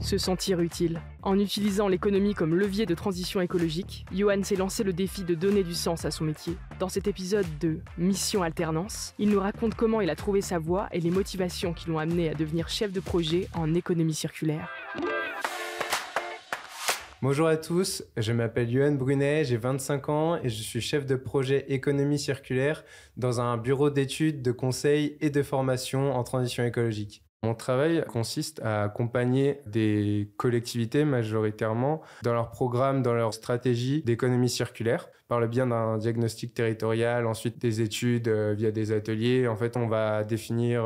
Se sentir utile. En utilisant l'économie comme levier de transition écologique, Yoann s'est lancé le défi de donner du sens à son métier. Dans cet épisode de Mission Alternance, il nous raconte comment il a trouvé sa voie et les motivations qui l'ont amené à devenir chef de projet en économie circulaire. Bonjour à tous, je m'appelle Yoann Brunet, j'ai 25 ans et je suis chef de projet économie circulaire dans un bureau d'études, de conseil et de formation en transition écologique. Mon travail consiste à accompagner des collectivités majoritairement dans leurs programmes, dans leur stratégie d'économie circulaire, par le biais d'un diagnostic territorial, ensuite des études via des ateliers. En fait, on va définir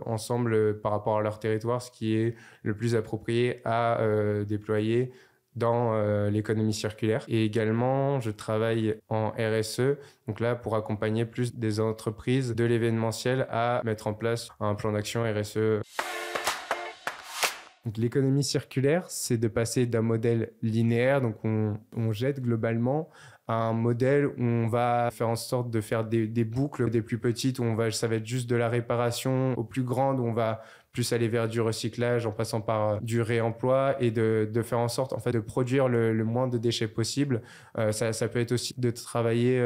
ensemble par rapport à leur territoire ce qui est le plus approprié à déployer dans l'économie circulaire. Et également, je travaille en RSE, donc là pour accompagner plus des entreprises de l'événementiel à mettre en place un plan d'action RSE. Donc, l'économie circulaire, c'est de passer d'un modèle linéaire, donc on jette globalement, à un modèle où on va faire en sorte de faire des boucles, des plus petites, où ça va être juste de la réparation, aux plus grandes, où on va plus aller vers du recyclage en passant par du réemploi et de faire en sorte en fait de produire le moins de déchets possible. Ça peut être aussi de travailler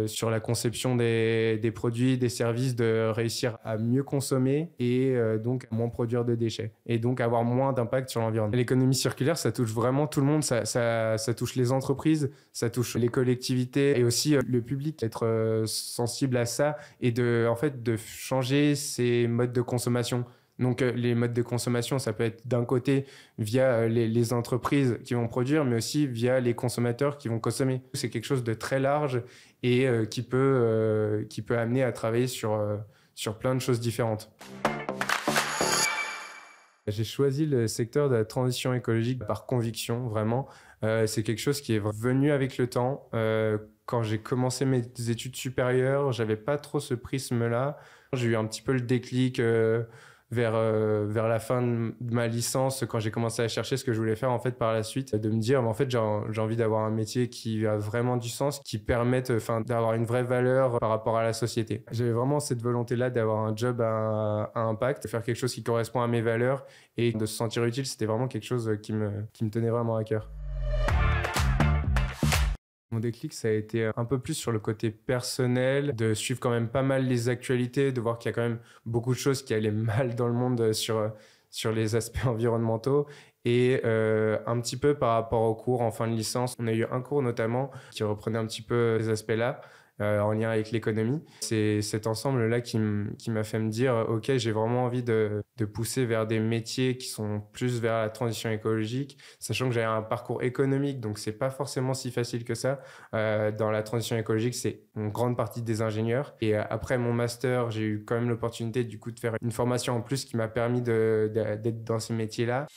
sur la conception des produits, des services, de réussir à mieux consommer et donc à moins produire de déchets et donc avoir moins d'impact sur l'environnement. L'économie circulaire, ça touche vraiment tout le monde, ça touche les entreprises, ça touche les collectivités et aussi le public, être sensible à ça et de changer ses modes de consommation. Donc les modes de consommation, ça peut être d'un côté via les entreprises qui vont produire, mais aussi via les consommateurs qui vont consommer. C'est quelque chose de très large et qui peut amener à travailler sur plein de choses différentes. J'ai choisi le secteur de la transition écologique par conviction, vraiment. C'est quelque chose qui est venu avec le temps. Quand j'ai commencé mes études supérieures, j'avais pas trop ce prisme-là. J'ai eu un petit peu le déclic vers la fin de ma licence, quand j'ai commencé à chercher ce que je voulais faire en fait par la suite, de me dire en fait j'ai envie d'avoir un métier qui a vraiment du sens, qui permette d'avoir une vraie valeur par rapport à la société. J'avais vraiment cette volonté-là d'avoir un job à impact, de faire quelque chose qui correspond à mes valeurs et de se sentir utile, c'était vraiment quelque chose qui me tenait vraiment à cœur. Mon déclic, ça a été un peu plus sur le côté personnel, de suivre quand même pas mal les actualités, de voir qu'il y a quand même beaucoup de choses qui allaient mal dans le monde sur les aspects environnementaux. Et un petit peu par rapport au cours en fin de licence, on a eu un cours notamment qui reprenait un petit peu ces aspects-là, en lien avec l'économie. C'est cet ensemble-là qui m'a fait me dire « Ok, j'ai vraiment envie de pousser vers des métiers qui sont plus vers la transition écologique, sachant que j'avais un parcours économique, donc c'est pas forcément si facile que ça. Dans la transition écologique, c'est une grande partie des ingénieurs. Et après mon master, j'ai eu quand même l'opportunité du coup de faire une formation en plus qui m'a permis d'être dans ces métiers-là.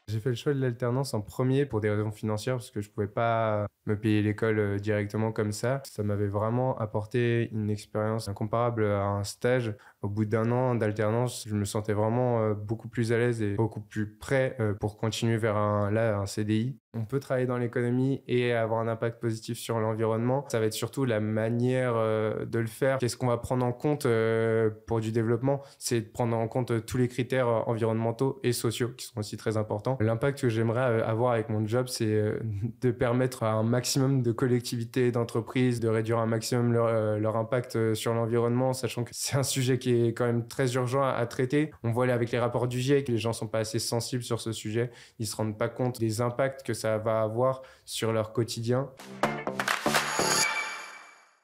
J'ai fait le choix de l'alternance en premier pour des raisons financières parce que je pouvais pas me payer l'école directement comme ça. Ça m'avait vraiment apporté une expérience incomparable à un stage. Au bout d'un an d'alternance, je me sentais vraiment beaucoup plus à l'aise et beaucoup plus prêt pour continuer vers un CDI. On peut travailler dans l'économie et avoir un impact positif sur l'environnement. Ça va être surtout la manière de le faire. Qu'est-ce qu'on va prendre en compte pour du développement? C'est de prendre en compte tous les critères environnementaux et sociaux qui sont aussi très importants. L'impact que j'aimerais avoir avec mon job, c'est de permettre à un maximum de collectivités et d'entreprises de réduire un maximum leur impact sur l'environnement, sachant que c'est un sujet qui est quand même très urgent à traiter. On voit avec les rapports du GIEC que les gens sont pas assez sensibles sur ce sujet. Ils se rendent pas compte des impacts que ça va avoir sur leur quotidien.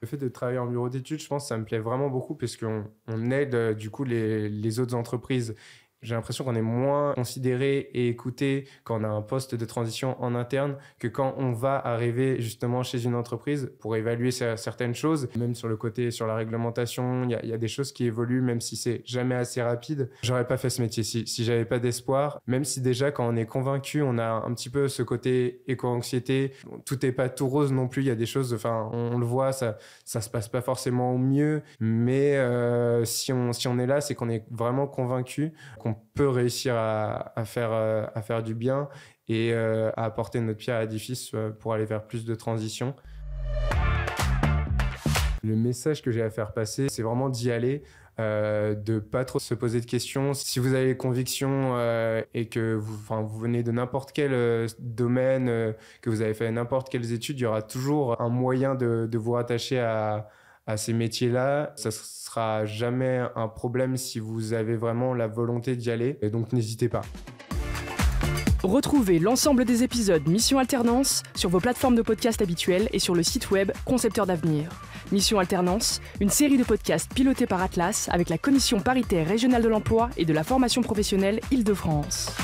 Le fait de travailler en bureau d'études, je pense que ça me plaît vraiment beaucoup parce qu'on aide du coup les autres entreprises. J'ai l'impression qu'on est moins considéré et écouté quand on a un poste de transition en interne que quand on va arriver justement chez une entreprise pour évaluer certaines choses. Même sur le côté, sur la réglementation, il y a des choses qui évoluent même si c'est jamais assez rapide. J'aurais pas fait ce métier si j'avais pas d'espoir. Même si déjà quand on est convaincu, on a un petit peu ce côté éco-anxiété. Tout est pas tout rose non plus. Il y a des choses, on le voit, ça se passe pas forcément au mieux. Mais si on est là, c'est qu'on est vraiment convaincu qu'on peut réussir à faire du bien et à apporter notre pierre à l'édifice pour aller vers plus de transition. Le message que j'ai à faire passer, c'est vraiment d'y aller de pas trop se poser de questions. Si vous avez les convictions et que vous venez de n'importe quel domaine, que vous avez fait n'importe quelles études, il y aura toujours un moyen de vous rattacher à ces métiers-là. Ça sera jamais un problème si vous avez vraiment la volonté d'y aller. Et donc, n'hésitez pas. Retrouvez l'ensemble des épisodes Mission Alternance sur vos plateformes de podcast habituelles et sur le site web Concepteurs d'avenir. Mission Alternance, une série de podcasts pilotés par Atlas avec la Commission paritaire régionale de l'emploi et de la formation professionnelle Île-de-France.